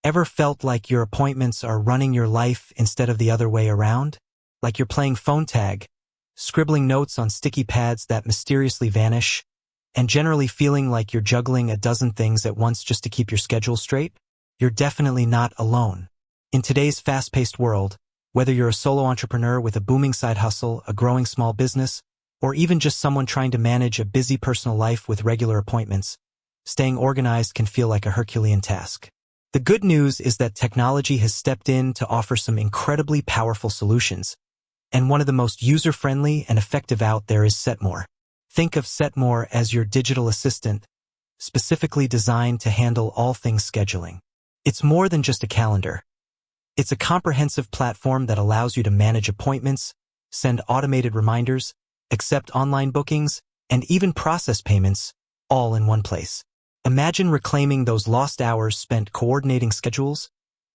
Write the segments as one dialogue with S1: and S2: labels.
S1: Ever felt like your appointments are running your life instead of the other way around? Like you're playing phone tag, scribbling notes on sticky pads that mysteriously vanish, and generally feeling like you're juggling a dozen things at once just to keep your schedule straight? You're definitely not alone. In today's fast-paced world, whether you're a solo entrepreneur with a booming side hustle, a growing small business, or even just someone trying to manage a busy personal life with regular appointments, staying organized can feel like a Herculean task. The good news is that technology has stepped in to offer some incredibly powerful solutions, and one of the most user-friendly and effective out there is Setmore. Think of Setmore as your digital assistant, specifically designed to handle all things scheduling. It's more than just a calendar. It's a comprehensive platform that allows you to manage appointments, send automated reminders, accept online bookings, and even process payments, all in one place. Imagine reclaiming those lost hours spent coordinating schedules,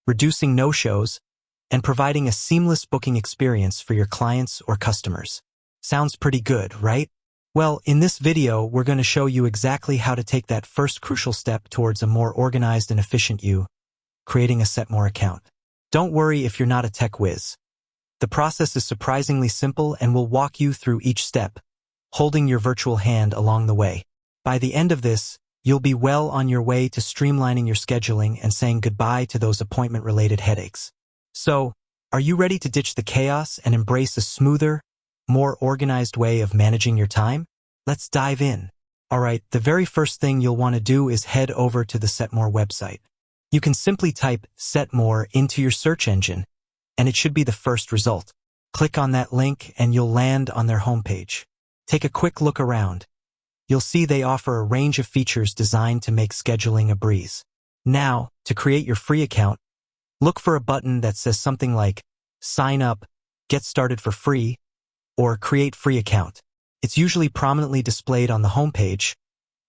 S1: reducing no-shows, and providing a seamless booking experience for your clients or customers. Sounds pretty good, right? Well, in this video, we're going to show you exactly how to take that first crucial step towards a more organized and efficient you, creating a Setmore account. Don't worry if you're not a tech whiz. The process is surprisingly simple and we'll walk you through each step, holding your virtual hand along the way. By the end of this, you'll be well on your way to streamlining your scheduling and saying goodbye to those appointment-related headaches. So, are you ready to ditch the chaos and embrace a smoother, more organized way of managing your time? Let's dive in. Alright, the very first thing you'll want to do is head over to the Setmore website. You can simply type Setmore into your search engine, and it should be the first result. Click on that link and you'll land on their homepage. Take a quick look around. You'll see they offer a range of features designed to make scheduling a breeze. Now, to create your free account, look for a button that says something like Sign Up, Get Started for Free, or Create Free Account. It's usually prominently displayed on the homepage,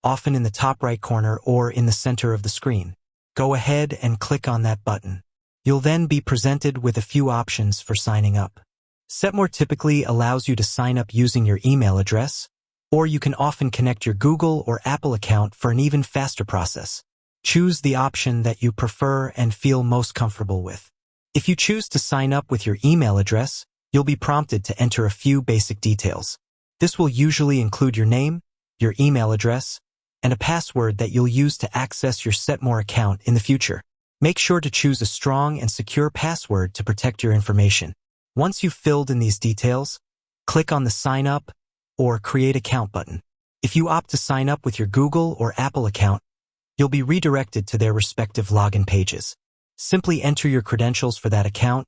S1: often in the top right corner or in the center of the screen. Go ahead and click on that button. You'll then be presented with a few options for signing up. Setmore typically allows you to sign up using your email address, or you can often connect your Google or Apple account for an even faster process. Choose the option that you prefer and feel most comfortable with. If you choose to sign up with your email address, you'll be prompted to enter a few basic details. This will usually include your name, your email address, and a password that you'll use to access your Setmore account in the future. Make sure to choose a strong and secure password to protect your information. Once you've filled in these details, click on the Sign Up or Create Account button. If you opt to sign up with your Google or Apple account, you'll be redirected to their respective login pages. Simply enter your credentials for that account,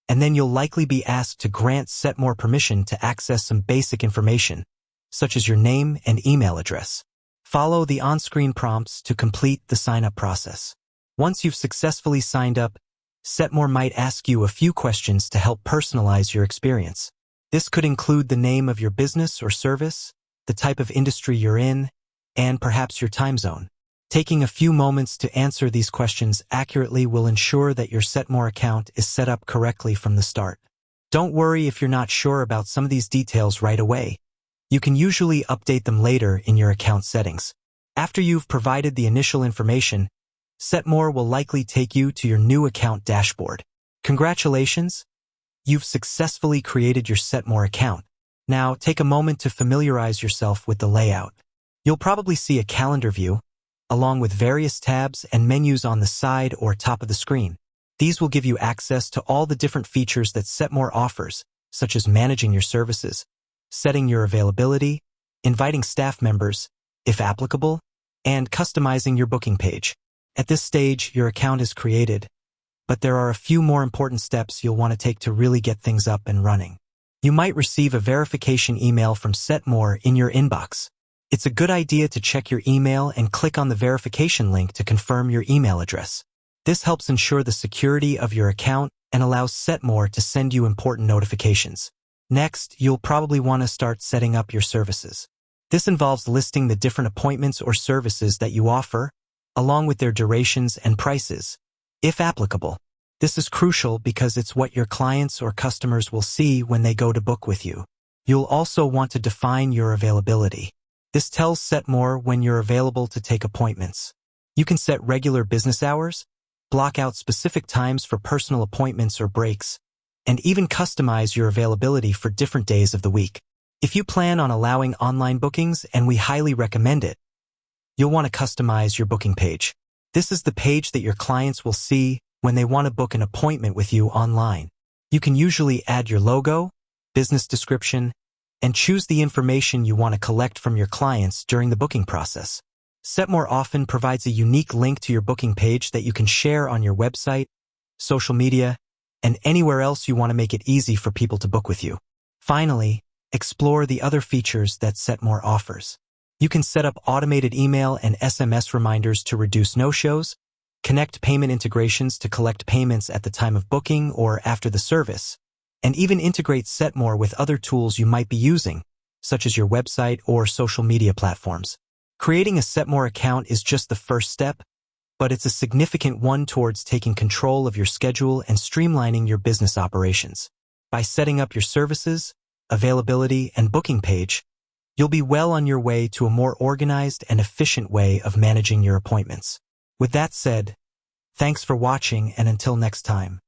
S1: and then you'll likely be asked to grant Setmore permission to access some basic information, such as your name and email address. Follow the on-screen prompts to complete the sign-up process. Once you've successfully signed up, Setmore might ask you a few questions to help personalize your experience. This could include the name of your business or service, the type of industry you're in, and perhaps your time zone. Taking a few moments to answer these questions accurately will ensure that your Setmore account is set up correctly from the start. Don't worry if you're not sure about some of these details right away. You can usually update them later in your account settings. After you've provided the initial information, Setmore will likely take you to your new account dashboard. Congratulations! You've successfully created your Setmore account. Now, take a moment to familiarize yourself with the layout. You'll probably see a calendar view, along with various tabs and menus on the side or top of the screen. These will give you access to all the different features that Setmore offers, such as managing your services, setting your availability, inviting staff members, if applicable, and customizing your booking page. At this stage, your account is created, but there are a few more important steps you'll want to take to really get things up and running. You might receive a verification email from Setmore in your inbox. It's a good idea to check your email and click on the verification link to confirm your email address. This helps ensure the security of your account and allows Setmore to send you important notifications. Next, you'll probably want to start setting up your services. This involves listing the different appointments or services that you offer, along with their durations and prices, if applicable. This is crucial because it's what your clients or customers will see when they go to book with you. You'll also want to define your availability. This tells Setmore when you're available to take appointments. You can set regular business hours, block out specific times for personal appointments or breaks, and even customize your availability for different days of the week. If you plan on allowing online bookings, and we highly recommend it, you'll want to customize your booking page. This is the page that your clients will see when they want to book an appointment with you online. You can usually add your logo, business description, and choose the information you want to collect from your clients during the booking process. Setmore often provides a unique link to your booking page that you can share on your website, social media, and anywhere else you want to make it easy for people to book with you. Finally, explore the other features that Setmore offers. You can set up automated email and SMS reminders to reduce no-shows, connect payment integrations to collect payments at the time of booking or after the service, and even integrate Setmore with other tools you might be using, such as your website or social media platforms. Creating a Setmore account is just the first step, but it's a significant one towards taking control of your schedule and streamlining your business operations. By setting up your services, availability, and booking page, you'll be well on your way to a more organized and efficient way of managing your appointments. With that said, thanks for watching, and until next time.